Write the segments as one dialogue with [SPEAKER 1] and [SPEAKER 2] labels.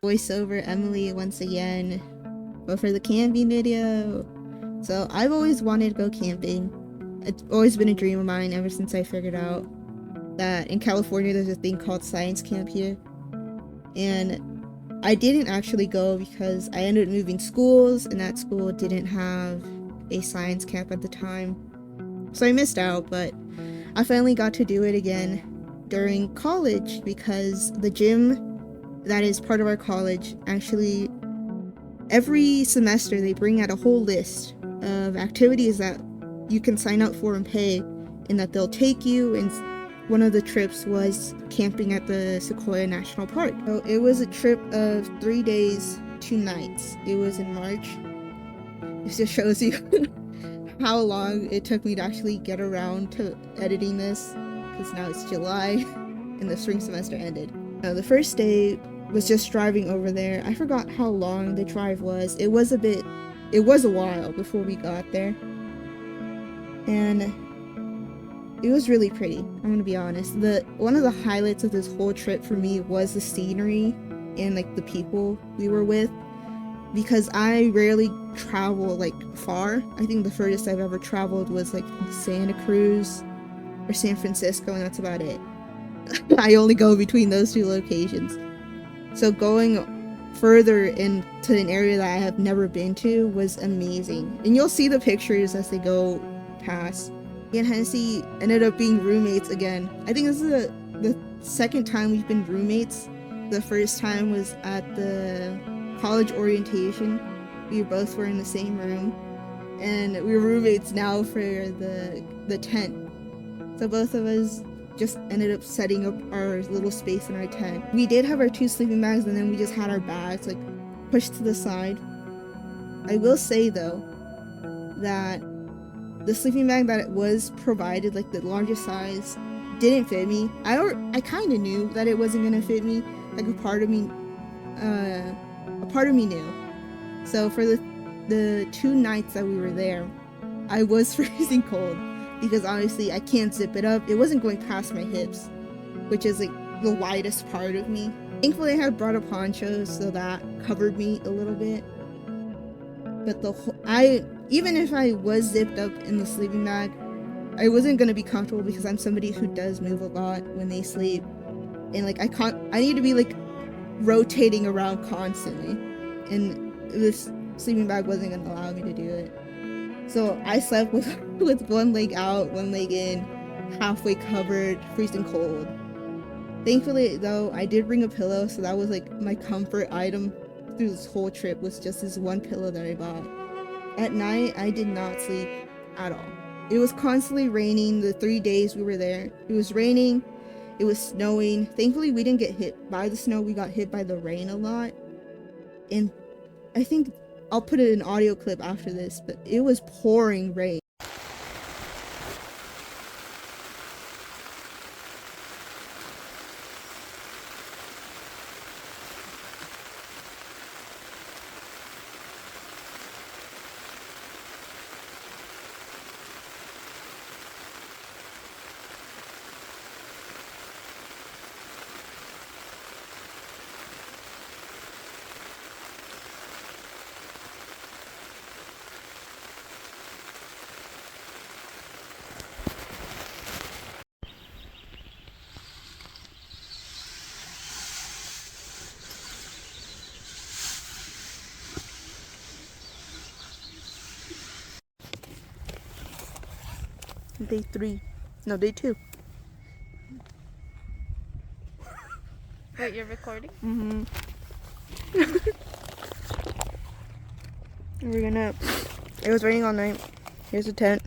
[SPEAKER 1] Voiceover Emily once again, but for the camping video. So I've always wanted to go camping. It's always been a dream of mine ever since I figured out that in California there's a thing called science camp here. And I didn't actually go because I ended up moving schools, and that school didn't have a science camp at the time. So I missed out, but I finally got to do it again during college because the gym that is part of our college actually every semester they bring out a whole list of activities that you can sign up for and pay, and that they'll take you. And one of the trips was camping at the Sequoia National Park. So it was a trip of 3 days, 2 nights. It was in March. It just shows you how long it took me to actually get around to editing this, because now it's July and the spring semester ended. The first day was just driving over there. I forgot how long the drive was. It was a while before we got there. And it was really pretty, I'm gonna be honest. One of the highlights of this whole trip for me was the scenery and like the people we were with, because I rarely travel like far. I think the furthest I've ever traveled was like Santa Cruz or San Francisco, and that's about it. I only go between those two locations. So going further into an area that I have never been to was amazing. And you'll see the pictures as they go past. Me and Hennessey ended up being roommates again. I think this is the second time we've been roommates. The first time was at the college orientation. We both were in the same room. And we were roommates now for the tent. So both of us just ended up setting up our little space in our tent. We did have our 2 sleeping bags, and then we just had our bags like pushed to the side. I will say though that the sleeping bag that it was provided, like the largest size, didn't fit me. I kind of knew that it wasn't gonna fit me. Like a part of me knew. So for the 2 nights that we were there, I was freezing cold, because obviously I can't zip it up. It wasn't going past my hips, which is like the widest part of me. Thankfully I had brought a poncho, so that covered me a little bit. But even if I was zipped up in the sleeping bag, I wasn't gonna be comfortable, because I'm somebody who does move a lot when they sleep, and like I need to be like rotating around constantly, and this sleeping bag wasn't gonna allow me to do it. So I slept with one leg out, one leg in, halfway covered, freezing cold. Thankfully though, I did bring a pillow, so that was like my comfort item through this whole trip, was just this one pillow that I bought. At night, I did not sleep at all. It was constantly raining the 3 days we were there. It was raining, it was snowing. Thankfully we didn't get hit by the snow, we got hit by the rain a lot. And I think I'll put it in an audio clip after this, but it was pouring rain. Day 3. No, day 2.
[SPEAKER 2] Wait, you're recording?
[SPEAKER 1] Mm-hmm. It was raining all night. Here's the tent.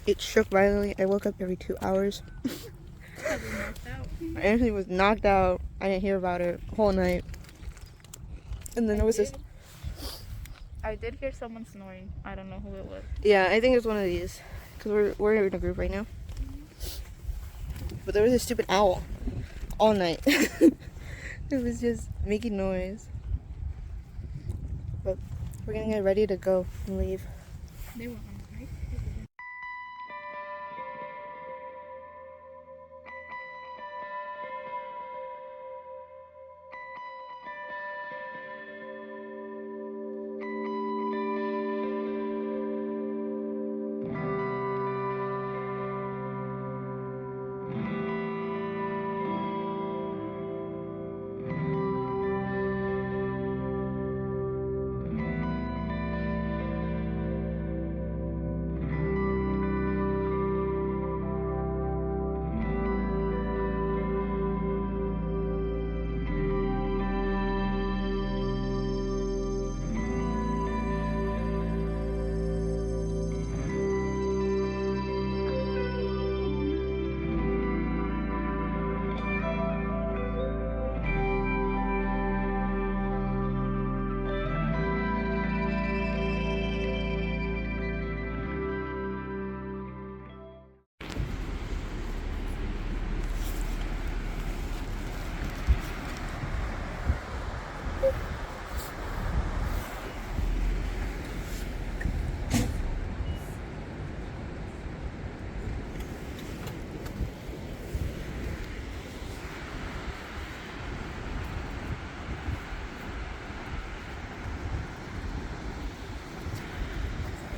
[SPEAKER 1] It shook violently. I woke up every 2 hours.
[SPEAKER 2] I was knocked out.
[SPEAKER 1] I actually was knocked out. I didn't hear about it the whole night. And then there was this.
[SPEAKER 2] I did hear someone snoring. I don't know who it was.
[SPEAKER 1] Yeah, I think it's one of these, because we're in a group right now. But there was a stupid owl all night. It was just making noise. But we're gonna get ready to go and leave.
[SPEAKER 2] They were on the right.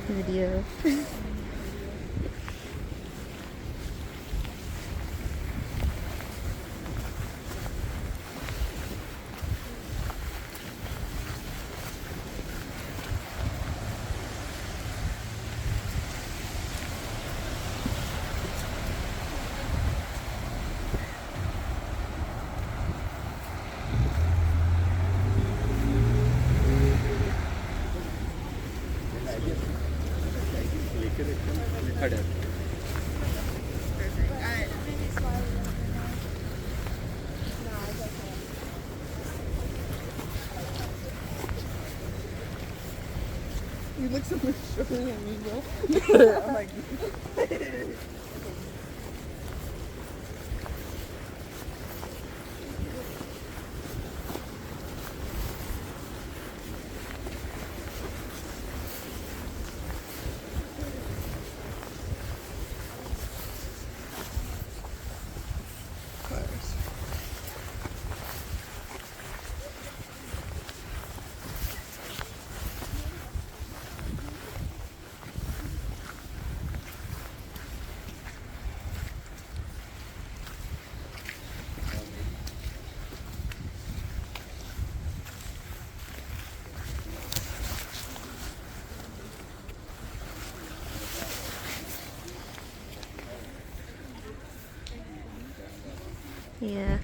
[SPEAKER 1] video.
[SPEAKER 3] You look so much shorter than me, bro. I'm like...
[SPEAKER 1] Yeah.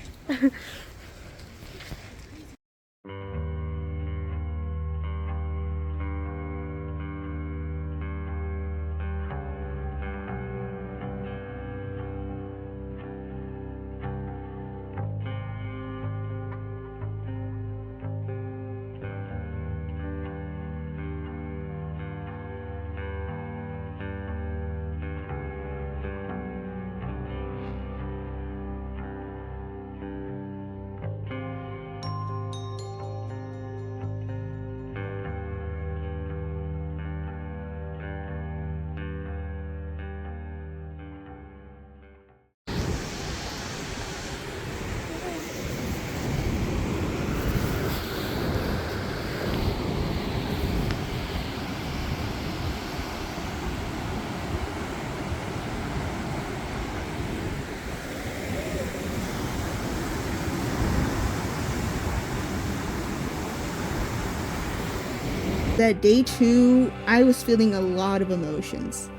[SPEAKER 1] That day 2, I was feeling a lot of emotions.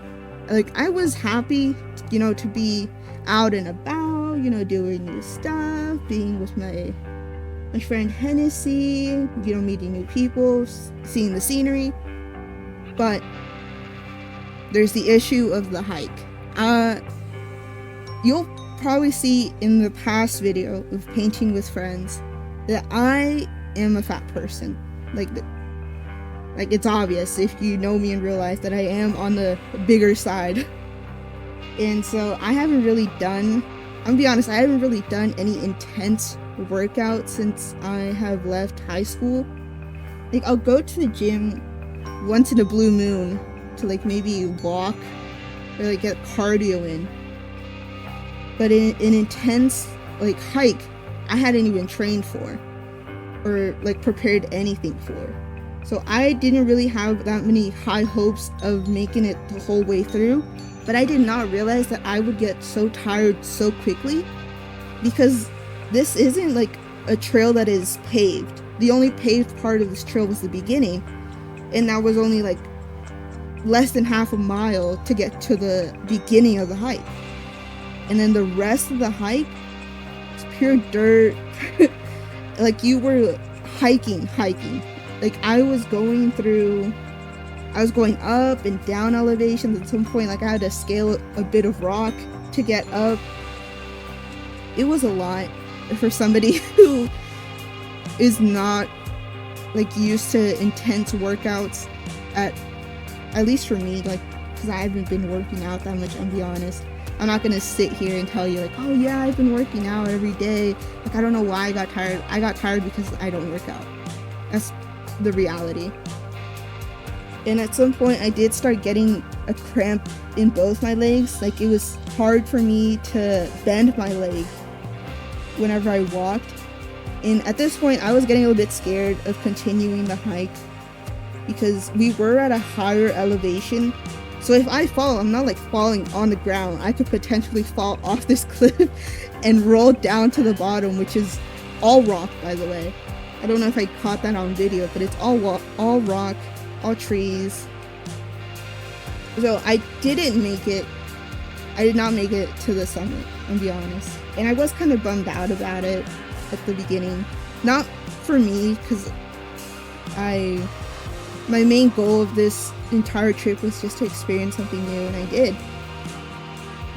[SPEAKER 1] Like, I was happy, you know, to be out and about, you know, doing new stuff, being with my friend Hennessey, you know, meeting new people, seeing the scenery. But there's the issue of the hike. You'll probably see in the past video of painting with friends that I am a fat person. Like it's obvious if you know me in real life that I am on the bigger side. And so I haven't really done, I'm gonna be honest, I haven't really done any intense workouts since I have left high school. Like, I'll go to the gym once in a blue moon to like maybe walk or like get cardio in. But in an intense like hike, I hadn't even trained for or like prepared anything for. So I didn't really have that many high hopes of making it the whole way through, but I did not realize that I would get so tired so quickly, because this isn't like a trail that is paved. The only paved part of this trail was the beginning, and that was only like less than half a mile to get to the beginning of the hike. And then the rest of the hike is pure dirt. Like, you were hiking. Like, I was going up and down elevations. At some point, like, I had to scale a bit of rock to get up. It was a lot for somebody who is not like used to intense workouts, at least for me, like, because I haven't been working out that much, I'll be honest. I'm not gonna sit here and tell you like, oh yeah, I've been working out every day. Like, I don't know why I got tired. I got tired because I don't work out. That's the reality. And at some point I did start getting a cramp in both my legs. Like, it was hard for me to bend my leg whenever I walked. And at this point I was getting a little bit scared of continuing the hike. because we were at a higher elevation. So if I fall, I'm not like falling on the ground. I could potentially fall off this cliff and roll down to the bottom, which is all rock, by the way. I don't know if I caught that on video, but it's all rock, all trees. So I didn't make it. I did not make it to the summit, I'll be honest. And I was kind of bummed out about it at the beginning. Not for me, because my main goal of this entire trip was just to experience something new, and I did.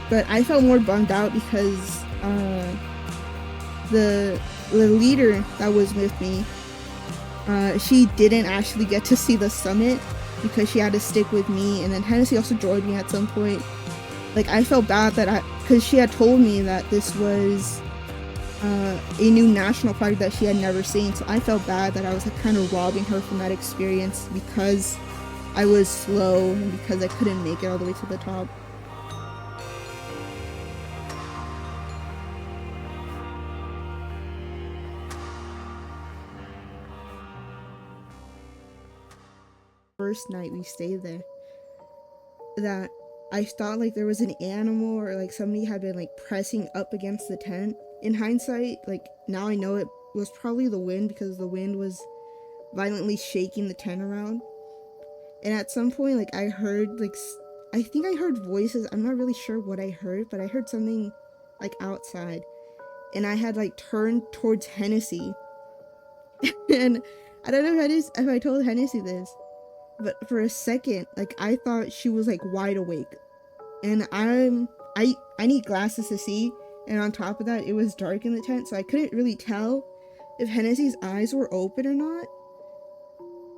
[SPEAKER 1] But I felt more bummed out because the leader that was with me, she didn't actually get to see the summit because she had to stick with me, and then Hennessey also joined me at some point. Like, I felt bad that because she had told me that this was a new national park that she had never seen, so I felt bad that I was like kind of robbing her from that experience because I was slow and because I couldn't make it all the way to the top. First night we stayed there, that I thought like there was an animal or like somebody had been like pressing up against the tent. In hindsight, like now I know it was probably the wind, because the wind was violently shaking the tent around. And at some point, like I heard like I think I heard voices. I'm not really sure what I heard, but I heard something like outside, and I had like turned towards Hennessey. And I don't know if I told Hennessey this, but for a second, like I thought she was like wide awake, and I need glasses to see, and on top of that, it was dark in the tent, so I couldn't really tell if Hennessey's eyes were open or not.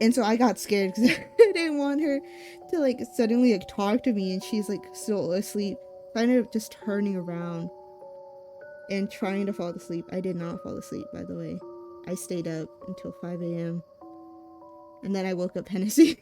[SPEAKER 1] And so I got scared because I didn't want her to like suddenly like talk to me and she's like still asleep. So I ended up just turning around and trying to fall asleep. I did not fall asleep, by the way. I stayed up until 5 a.m. and then I woke up Hennessey.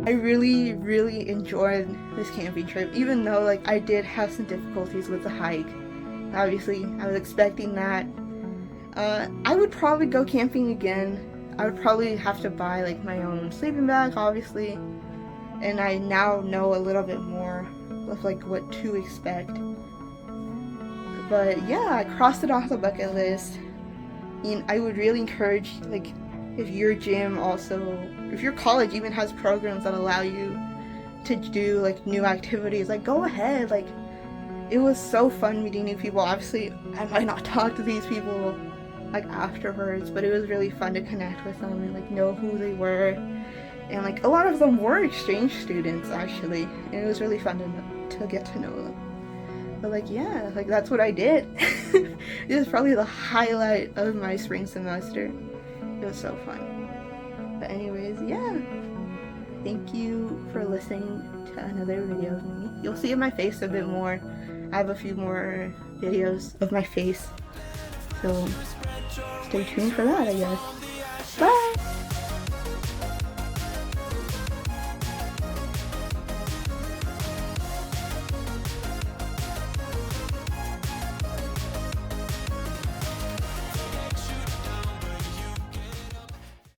[SPEAKER 1] I really enjoyed this camping trip, even though like I did have some difficulties with the hike. Obviously, I was expecting that. I would probably go camping again. I would probably have to buy like my own sleeping bag, obviously, and I now know a little bit more of like what to expect. But yeah, I crossed it off the bucket list. And I would really encourage, like, if your gym also, if your college even has programs that allow you to do like new activities, like go ahead. Like, it was so fun meeting new people. Obviously I might not talk to these people like afterwards, but it was really fun to connect with them and like know who they were, and like a lot of them were exchange students actually, and it was really fun to get to know them. But like, yeah, like that's what I did. It was probably the highlight of my spring semester. It was so fun. But anyways, yeah, thank you for listening to another video of me. You'll see my face a bit more. I have a few more videos of my face, so stay tuned for that, I guess.